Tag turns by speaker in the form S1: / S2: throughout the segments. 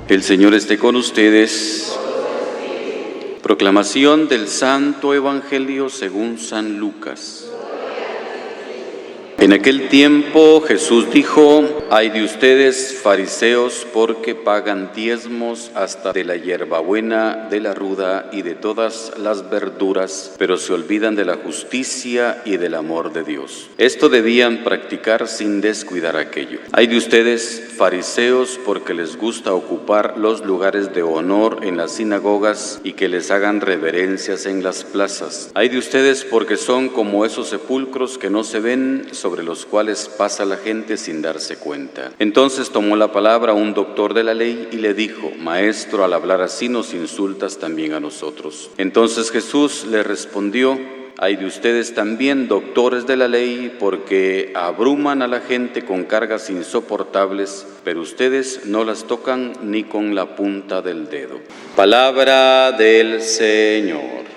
S1: El Señor esté con ustedes. Proclamación del Santo Evangelio según San Lucas. En aquel tiempo Jesús dijo: «Ay de ustedes, fariseos, porque pagan diezmos hasta de la hierbabuena, de la ruda y de todas las verduras, pero se olvidan de la justicia y del amor de Dios. Esto debían practicar sin descuidar aquello. Ay de ustedes, fariseos, porque les gusta ocupar los lugares de honor en las sinagogas y que les hagan reverencias en las plazas. Ay de ustedes, porque son como esos sepulcros que no se ven, sobre los cuales pasa la gente sin darse cuenta». Entonces tomó la palabra un doctor de la ley y le dijo: «Maestro, al hablar así nos insultas también a nosotros». Entonces Jesús le respondió: «Ay de ustedes también, doctores de la ley, porque abruman a la gente con cargas insoportables, pero ustedes no las tocan ni con la punta del dedo». Palabra del Señor.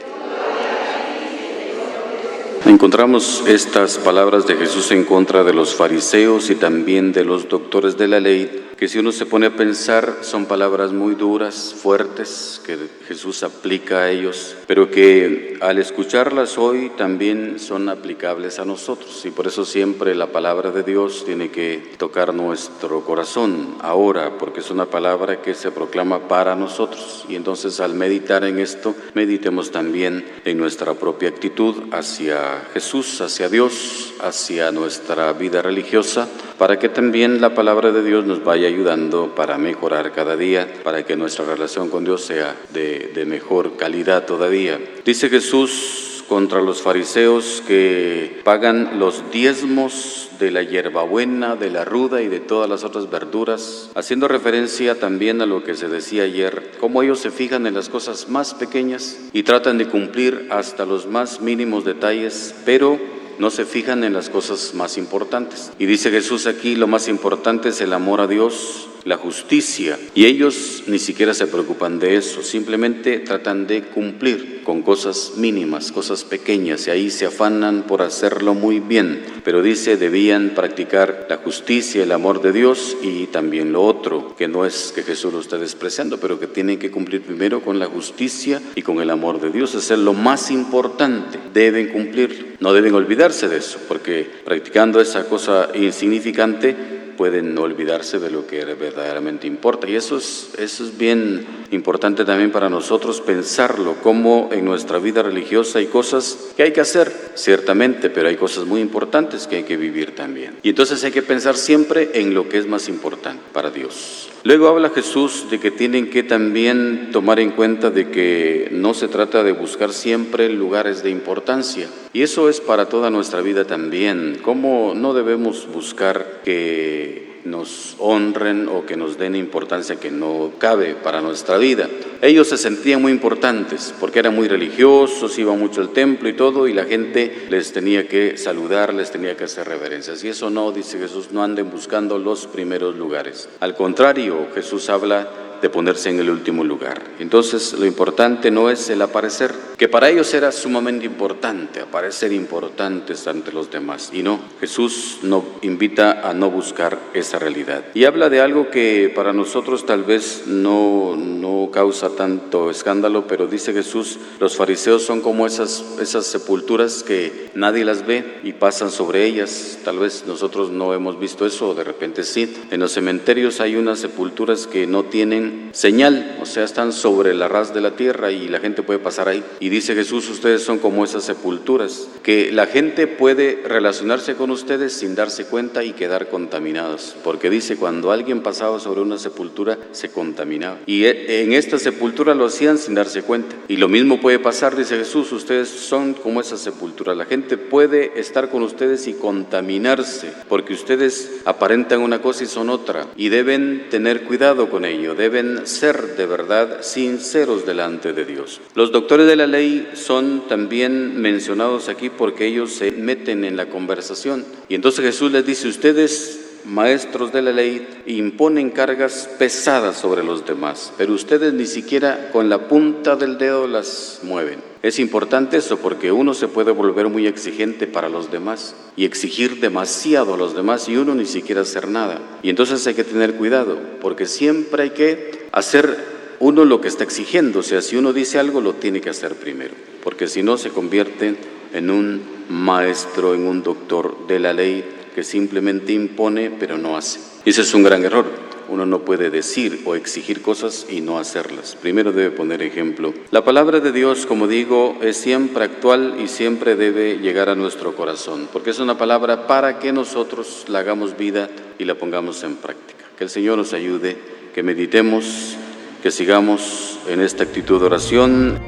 S1: Encontramos estas palabras de Jesús en contra de los fariseos y también de los doctores de la ley, que si uno se pone a pensar son palabras muy duras, fuertes, que Jesús aplica a ellos, pero que al escucharlas hoy también son aplicables a nosotros, y por eso siempre la palabra de Dios tiene que tocar nuestro corazón ahora, porque es una palabra que se proclama para nosotros, y entonces al meditar en esto, meditemos también en nuestra propia actitud hacia Jesús, hacia Dios, hacia nuestra vida religiosa, para que también la palabra de Dios nos vaya ayudando para mejorar cada día, para que nuestra relación con Dios sea de mejor calidad todavía. Dice Jesús contra los fariseos que pagan los diezmos de la hierbabuena, de la ruda y de todas las otras verduras, haciendo referencia también a lo que se decía ayer, cómo ellos se fijan en las cosas más pequeñas y tratan de cumplir hasta los más mínimos detalles, pero no se fijan en las cosas más importantes. Y dice Jesús aquí, lo más importante es el amor a Dios, la justicia, y ellos ni siquiera se preocupan de eso, simplemente tratan de cumplir con cosas mínimas, cosas pequeñas, y ahí se afanan por hacerlo muy bien, pero dice debían practicar la justicia, el amor de Dios y también lo otro, que no es que Jesús lo esté despreciando, pero que tienen que cumplir primero con la justicia y con el amor de Dios, es lo más importante, deben cumplir, no deben olvidarse de eso, porque practicando esa cosa insignificante pueden olvidarse de lo que verdaderamente importa. Y eso es bien importante también para nosotros pensarlo, cómo en nuestra vida religiosa hay cosas que hay que hacer, ciertamente, pero hay cosas muy importantes que hay que vivir también. Y entonces hay que pensar siempre en lo que es más importante para Dios. Luego habla Jesús de que tienen que también tomar en cuenta de que no se trata de buscar siempre lugares de importancia. Y eso es para toda nuestra vida también. Cómo no debemos buscar que nos honren o que nos den importancia que no cabe para nuestra vida. Ellos se sentían muy importantes porque eran muy religiosos, iban mucho al templo y todo, y la gente les tenía que saludar, les tenía que hacer reverencias. Y eso no, dice Jesús, no anden buscando los primeros lugares. Al contrario, Jesús habla de ponerse en el último lugar. Entonces, lo importante no es el aparecer, que para ellos era sumamente importante, aparecer importantes ante los demás. Y no, Jesús nos invita a no buscar esa realidad. Y habla de algo que para nosotros tal vez no causa tanto escándalo, pero dice Jesús, los fariseos son como esas sepulturas que nadie las ve y pasan sobre ellas. Tal vez nosotros no hemos visto eso, o de repente sí. En los cementerios hay unas sepulturas que no tienen señal, o sea, están sobre la raz de la tierra y la gente puede pasar ahí. Y dice Jesús, ustedes son como esas sepulturas, que la gente puede relacionarse con ustedes sin darse cuenta y quedar contaminados, porque dice, cuando alguien pasaba sobre una sepultura, se contaminaba. Y en esta sepultura lo hacían sin darse cuenta. Y lo mismo puede pasar, dice Jesús, ustedes son como esa sepultura. La gente puede estar con ustedes y contaminarse, porque ustedes aparentan una cosa y son otra, y deben tener cuidado con ello, deben ser de verdad sinceros delante de Dios. Los doctores de la ley son también mencionados aquí porque ellos se meten en la conversación. Y entonces Jesús les dice, ustedes, maestros de la ley, imponen cargas pesadas sobre los demás, pero ustedes ni siquiera con la punta del dedo las mueven. Es importante eso porque uno se puede volver muy exigente para los demás y exigir demasiado a los demás y uno ni siquiera hacer nada. Y entonces hay que tener cuidado porque siempre hay que hacer uno lo que está exigiendo. O sea, si uno dice algo, lo tiene que hacer primero, porque si no se convierte en un maestro, en un doctor de la ley que simplemente impone pero no hace. Y ese es un gran error. Uno no puede decir o exigir cosas y no hacerlas. Primero debe poner ejemplo. La palabra de Dios, como digo, es siempre actual y siempre debe llegar a nuestro corazón, porque es una palabra para que nosotros la hagamos vida y la pongamos en práctica. Que el Señor nos ayude, que meditemos, que sigamos en esta actitud de oración.